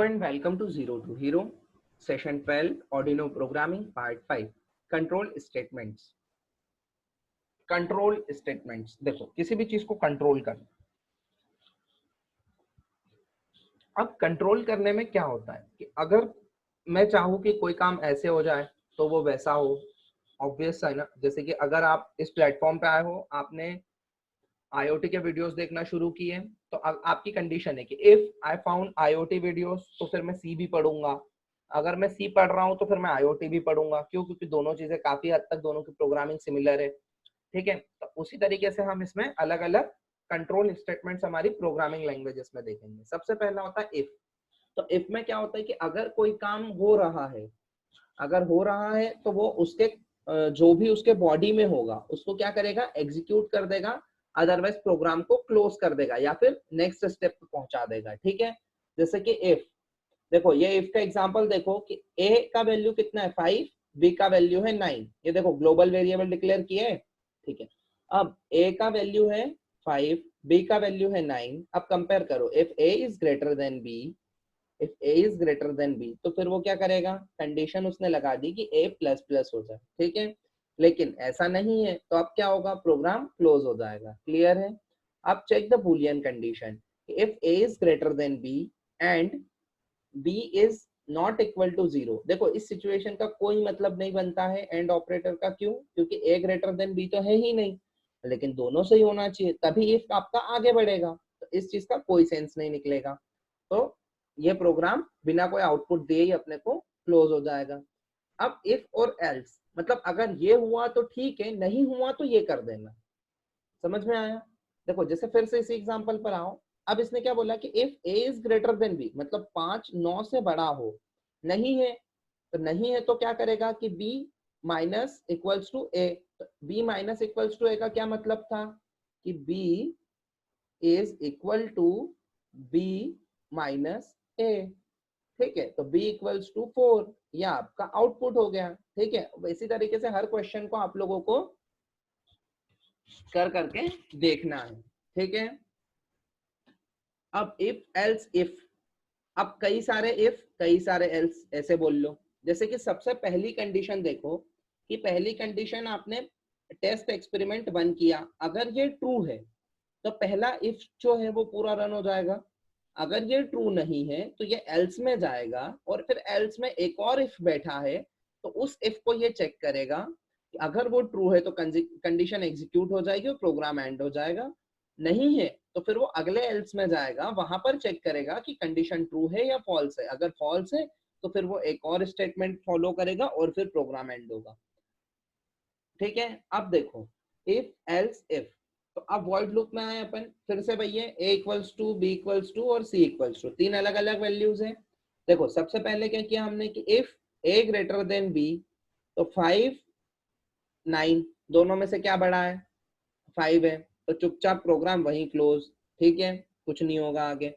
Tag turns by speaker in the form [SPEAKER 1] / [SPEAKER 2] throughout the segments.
[SPEAKER 1] and welcome to Zero to Hero, Session 12, Arduino Programming, Part 5, Control Statements. Control statements, देखो किसी भी चीज को कंट्रोल करना। अब कंट्रोल करने में क्या होता है कि अगर मैं चाहूँ कि कोई काम ऐसे हो जाए तो वो वैसा हो, ऑब्वियस है ना। जैसे कि अगर आप इस प्लेटफॉर्म पे आए हो, आपने IoT के वीडियोस देखना शुरू किए, तो आपकी कंडीशन है कि if I found IoT videos तो फिर मैं C भी पढ़ूंगा। अगर मैं C पढ़ रहा हूँ तो फिर मैं IoT भी पढ़ूंगा। क्यों? क्योंकि दोनों चीजें काफी हद तक दोनों की प्रोग्रामिंग सिमिलर है। ठीक है, तो उसी तरीके से हम इसमें अलग अलग कंट्रोल स्टेटमेंट्स हमारी प्रोग्रामिंग लैंग्वेजेस में देखेंगे। सबसे पहला होता है इफ। तो इफ में क्या होता है कि अगर कोई काम हो रहा है, तो वो उसके जो भी उसके बॉडी में होगा उसको क्या करेगा, एग्जीक्यूट कर देगा, अदरवाइज प्रोग्राम को क्लोज कर देगा या फिर नेक्स्ट स्टेप पे पहुंचा देगा। ठीक है, जैसे कि इफ, देखो ये इफ का एग्जांपल देखो कि a का वैल्यू कितना है 5, b का वैल्यू है 9। ये देखो ग्लोबल वेरिएबल डिक्लेयर किया है। ठीक है, अब a का वैल्यू है 5, b का वैल्यू है 9। अब कंपेयर करो, if a is greater than b, if a is greater than b, तो फिर वो क्या करेगा, कंडीशन उसने लगा दी कि a प्लस प्लस हो जाए। ठीक है, लेकिन ऐसा नहीं है, तो अब क्या होगा, प्रोग्राम क्लोज हो जाएगा। क्लियर है? अब check the Boolean condition, if a is greater than b and b is not equal to 0। देखो इस सिचुएशन का कोई मतलब नहीं बनता है एंड ऑपरेटर का। क्यों? क्योंकि a ग्रेटर देन b तो है ही नहीं, लेकिन दोनों सही होना चाहिए, तभी इफ आपका आगे बढ़ेगा। तो इस चीज का कोई सेंस नहीं निकलेगा, तो ये प्रोग्राम बिना कोई आउटपुट दिए ही अपने को क्लोज हो जाएगा। अब इफ और एल्स, मतलब अगर ये हुआ तो ठीक है, नहीं हुआ तो ये कर देना। समझ में आया? देखो जैसे फिर से इसी एग्जांपल पर आओ। अब इसने क्या बोला कि if a is greater than b, मतलब 5 9 से बड़ा हो। नहीं है, तो नहीं है तो क्या करेगा कि b minus equals to a। तो b minus equals to a का क्या मतलब था कि b is equal to b minus a। ठीक है, तो b इक्वल्स टू 4, यह आपका आउटपुट हो गया। ठीक है, इसी तरीके से हर क्वेश्चन को आप लोगों को कर करके देखना है। ठीक है, अब इफ एल्स इफ, अब कई सारे इफ कई सारे एल्स ऐसे बोल लो। जैसे कि सबसे पहली कंडीशन देखो कि पहली कंडीशन आपने टेस्ट एक्सपेरिमेंट 1 किया, अगर ये ट्रू है तो पहला इफ जो है वो पूरा रन हो जाएगा। अगर ये ट्रू नहीं है तो ये एल्स में जाएगा, और फिर एल्स में एक और इफ बैठा है, तो उस इफ को ये चेक करेगा कि अगर वो ट्रू है तो कंडीशन एग्जीक्यूट हो जाएगी और प्रोग्राम एंड हो जाएगा। नहीं है तो फिर वो अगले एल्स में जाएगा, वहां पर चेक करेगा कि कंडीशन ट्रू है या फॉल्स है। अगर फॉल्स है तो फिर वो एक और स्टेटमेंट फॉलो करेगा और फिर प्रोग्राम एंड होगा। ठीक है, अब देखो इफ एल्स इफ, तो अब वॉइड लूप में आए अपन फिर से भैया, a equals to, b equals to और c इक्वल्स टू, तीन अलग अलग वैल्यूज हैं। देखो सबसे पहले क्या किया हमने कि if a greater than b, तो 5 9 दोनों में से क्या बड़ा है, 5 है, तो चुपचाप प्रोग्राम वहीं क्लोज। ठीक है, कुछ नहीं होगा आगे।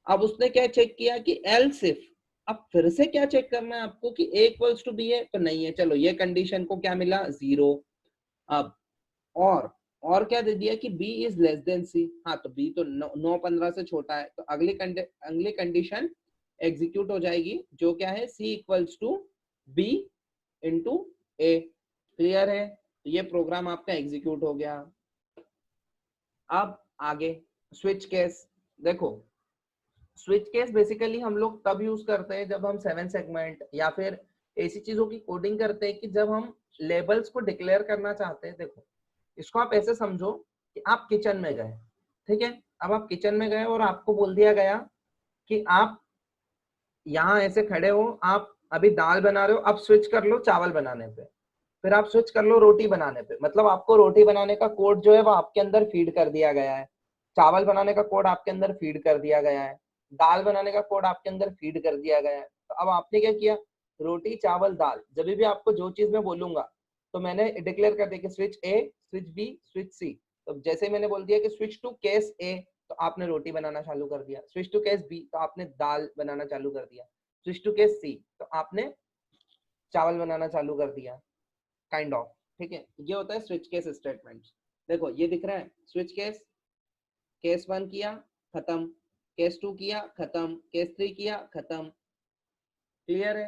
[SPEAKER 1] अब उसने क्या चेक किया कि एल्स इफ, अब फिर से क्या चेक करना है आपको कि a इक्वल्स टू b है, तो नहीं है, चलो ये कंडीशन को क्या मिला, 0। अब और क्या दे दिया कि b is less than c। हाँ, तो b तो 9 15 से छोटा है, तो अगली कंडीशन एग्जीक्यूट हो जाएगी, जो क्या है, c equals to b into a। Clear है? तो ये प्रोग्राम आपका एग्जीक्यूट हो गया। अब आगे स्विच केस। देखो स्विच केस बेसिकली हम लोग तब यूज करते हैं जब हम 7 सेगमेंट या फिर ऐसी चीजों की कोडिंग करते हैं कि जब हम लेबल्स को डिक्लेयर करना चाहते हैं। देखो इसको आप ऐसे समझो कि आप किचन में गए। ठीक है, अब आप किचन में गए और आपको बोल दिया गया कि आप यहाँ ऐसे खड़े हो, आप अभी दाल बना रहे हो, अब स्विच कर लो चावल बनाने पे, फिर आप स्विच कर लो रोटी बनाने पे। मतलब आपको रोटी बनाने का कोड जो है वो आपके अंदर फीड कर दिया गया है, चावल बनाने का कोड आपके अंदर फीड कर दिया गया है, दाल बनाने का कोड आपके अंदर फीड कर दिया गया है। तो अब आपने क्या किया, रोटी चावल दाल, जब भी आपको जो चीज मैं बोलूंगा तो मैंने डिक्लेयर कर दिया कि switch A, switch B, switch C. तो जैसे मैंने बोल दिया कि स्विच टू केस ए, तो आपने रोटी बनाना चालू कर दिया। स्विच टू केस बी, तो आपने दाल बनाना चालू कर दिया। स्विच टू केस सी, तो आपने चावल बनाना चालू कर दिया, काइंड ऑफ। ठीक है, ये होता है स्विच केस स्टेटमेंट। देखो ये दिख रहा है, स्विच केस, केस 1 किया खत्म, केस 2 किया खत्म, केस 3 किया खत्म। क्लियर है?